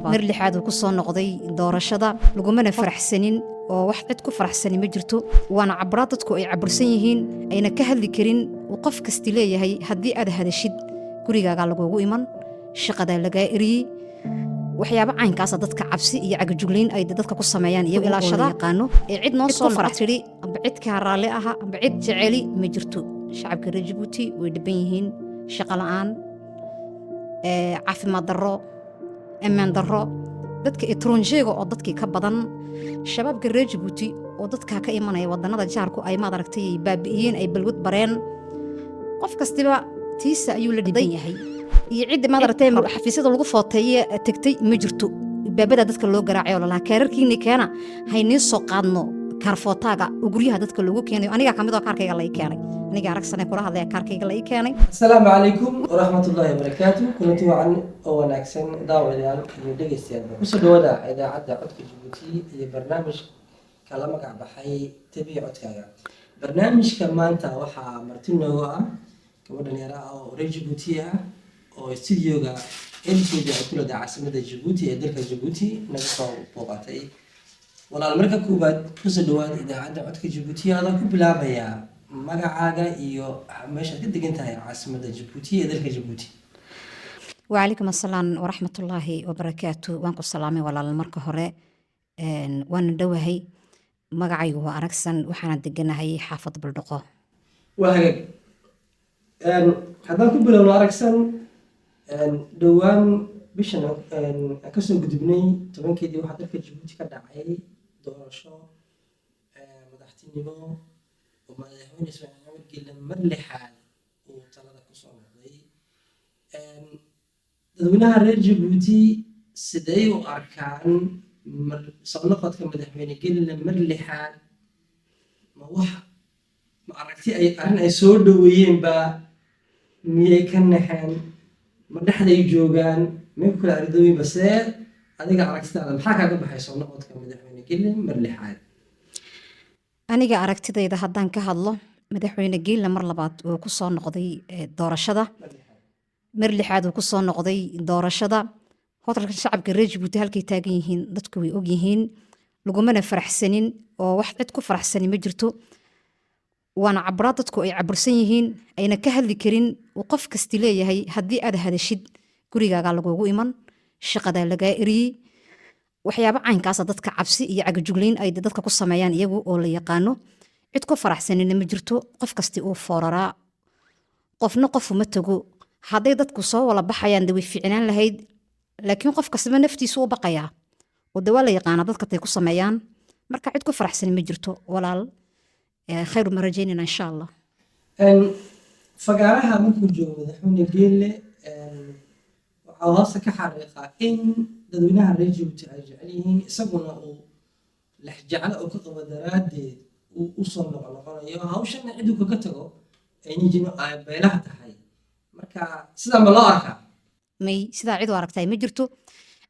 mar lixaad uu ku soo noqday doorashada lagumana faraxsanin oo wax cid ku faraxsani ma jirto waana cabraad dadku ay cabursan yihiin ayna ka hadli karin uu qof kasti leeyahay haddii aad hadashid gurigaagaa lagugu iman shaqadaa lagaa eriyey waxyaabo caynkaasa dadka cabsi iyo cagajuglayn ay dadka ku sameeyaan iyo ilaashada yaqaano ee cid noo soo farax tidhi amba cid kaa raalli aha amba cid jeceli ma jirto shacabka reer Jabuuti way dhiban yihiin shaqo la'aan caafimaad darro ammaan darro dadka etronjeega oo dadkii ka badan shabaabka reer Jabuuti oo dadka ka imanaya wadannada jaarku ay maad aragtay baabi'iyeen ay balwad bareen qof kastiba tiisa ayuu la dhiban yahay iyo cid maad aragtay xafiisyada lagu footeeyay tagtay ma jirto baabada dadka loo garaacay oo la kaararkiina keena haynin soo qaadno karfootaga guryaha dadka lagu keenay aniga kamid oo kaarkayga la keenay aniga aragsanay kula hadlay kaarkayga la keenay assalaamu calaykum waraxmatullaahi wabarakaatuh kulanti wacan oo wanaagsan daawadayaal iyo dhegeystayaal ku soo dhawaada idaacadda codka Jabuuti iyo barnaamij kala magac baxay tabiic codkaaga barnaamijka maanta waxaa marti noogu ah gabadhan yar oo reer Jabuuti ah oo studio-ga LCD kula caasimadda Jabuuti ee dalka Jabuuti naga soo booqatay walaal marka koobaad ku soo dhawaad idaacadda codka Jabuuti aad ku bilaabaya magacaaga iyo meesha ka degan tahay caasimadda Jabuuti ee dalka Jabuuti وعليكم السلام ورحمة الله وبركاته وانكو السلامي ولا المركة هراء وانا دوهي مقعي هو أركسن وحانا دقناهي حافظ بالدقاء وهاك haddaan ku bilowno aragsan dhowaan bishan kasoo gudubnay 10keedii waxaa dalka Jabuuti ka dhacay doorasho madaxtinimo oo madaxweyne Ismaaciil Cumar Geele mar lixaad uu talada ku soo noqday dadweynaha reer Jabuuti sidee u arkaan soo noqodka madaxweyne Geele mar lixaad ma aragti ay soo dhaweeyeen ba miyay ka naxeen ma dhexday joogaan meel kala ardooyin base adiga aragtidaada maxaa kaaga baxay soo noqodka madaxweyne Geele mar lixaad aniga aragtidayda haddaan ka hadlo madaxweyne Geele mar labaad uu ku soo noqday doorashada mar lixaad uu ku soo noqday doorashada hotelka shacabka reer Jabuuti halkay taagan yihiin dadku way og yihiin lagumana faraxsanin oo wax cid ku faraxsani ma jirto waana cabraad dadku ay cabursan yihiin ayna ka hadli karin uu qof kasti leeyahay haddii aad hadashid gurigaagaa lagugu iman shaqadaa lagaa eriyey waxyaabo caynkaasa dadka cabsi iyo cagajuglayn ay dadka ku sameeyaan iyagu oo la yaqaano cid ku faraxsanina ma jirto qof kasti uu fooraraa qofna qofu ma tago hadday dadku soo wala baxayaan way fiicnaan lahayd laakiin qof kastaba naftiisu u baqayaa oo dawaa la yaqaana dadka tay ku sameeyaan marka cid ku faraxsan ma jirto walaal خير ما رجينا إن شاء الله. فقارها ممكن جو مدحوني قيل وعواصة كحريقة إن دونها الرجل وتعجعليهن سبنا أو لحجعل أو كتب دراد وصلنا على قرية هاوشنا عدو كتجو يعني جنو بيلها تحي مركا سلام الله أركا مي سدا عدو أركتاي مجرتو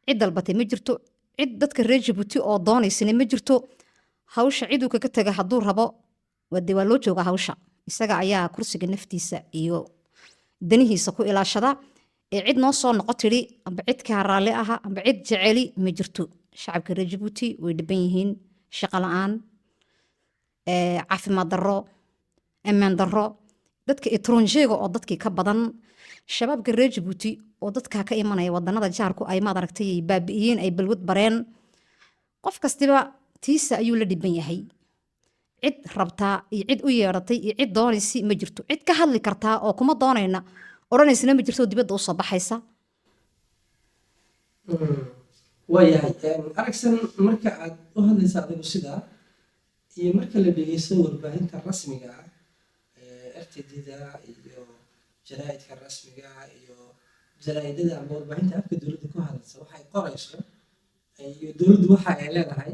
عد البتي مجرتو عدتك الرجل بتي أو ضاني سنة مجرتو هاوش عدو كتجا حضور هبا wadii waa loo joogaa hawsha isaga ayaa kursiga naftiisa iyo danihiisa ku ilaashada ee cid noo soo noqo tiri amba cid ka raalli aha amba cid jeceli ma jirto shacabka reer Jabuuti way dhiban yihiin shaqo la'aan caafimaad darro ammaan darro dadka etronjeega oo dadkii ka badan shabaabka reer Jabuuti oo dadka ka imanaya wadannada jaarku ay maad aragtay baabi'iyeen ay balwad bareen qof kastiba tiisa ayuu la dhiban yahay cid rabtaa iyo cid u yeeratay iyo cid doonaysi ma jirto cid ka hadli kartaa oo kuma doonayna oranaysna ma jirto dibadda u soo baxaysa waayahay aragsan marka aad u hadlaysa adigu sida iyo marka la dhegeysto warbaahinta rasmiga ah RTD-da iyo jaraa'idka rasmiga iyo jaraa'idada ama warbaahinta afka dowladda ku hadlaysa waxay qorayso iyo dowladdu waxa ay leedahay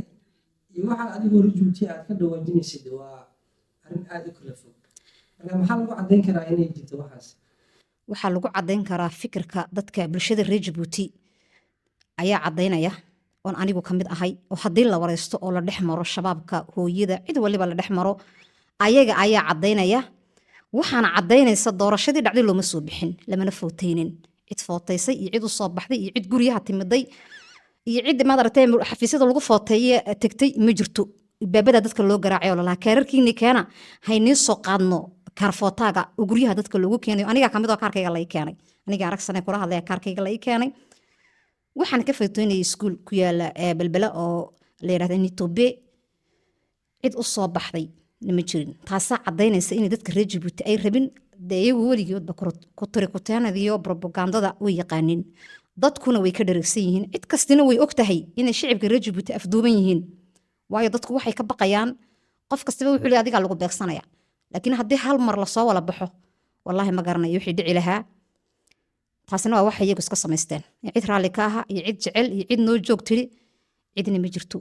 waxaan adigu Jabuuti aad ka dhawaajinaysid waa arin aad u kala fog marka maxaa lagu cadeyn karaa inay jirto waxaas waxaa lagu cadeyn karaa fikirka dadka bulshada reer Jabuuti ayaa cadeynaya oon anigu kamid ahay oo haddii la wareysto oo la dhex maro shabaabka hooyada cid waliba la dhex maro ayaga ayaa cadeynaya waxaana cadeynaysa doorashadii dhacday looma soo bixin lamana footaynin cid footaysay iyo cid u soo baxday iyo cid guriyaha timiday iyo ciddi maad aragtay xafiisyada lagu footeeye tagtay ma jirto baabada dadka loo garaacay oo lalahaa kaararkiini keena hayniin soo qaadno kaarfootaaga oo guryaha dadka loogu keenayo anigaa kamid oo kaarkayga la ii keenay aniga arag sane kula hadlaya kaarkayga la ii keenay waxaan ka faytoynayay iskuul ku yaala balbala oo la yidhahda nitobe cid u soo baxday nama jirin taasaa caddaynaysa inay dadka reer Jabuuti ay rabin dee iyagu weligoodba ku tiri kuteenadiyo propagandada way yaqaanin dadkuna way ka dharagsan yihiin cid kastina way og tahay inay shicibka reer Jabuuti afduuban yihiin waayo dadku waxay ka baqayaan qof kastaba wuxuu leeyahay adiga lagu beegsanaya laakiin haddii hal mar la soo wala baxo wallahi ma garanayo wixii dhici lahaa taasina waa wax iyagu iska samaysteen cid raalli ka aha iyo cid jecel iyo cid noo joog tiri cidna ma jirto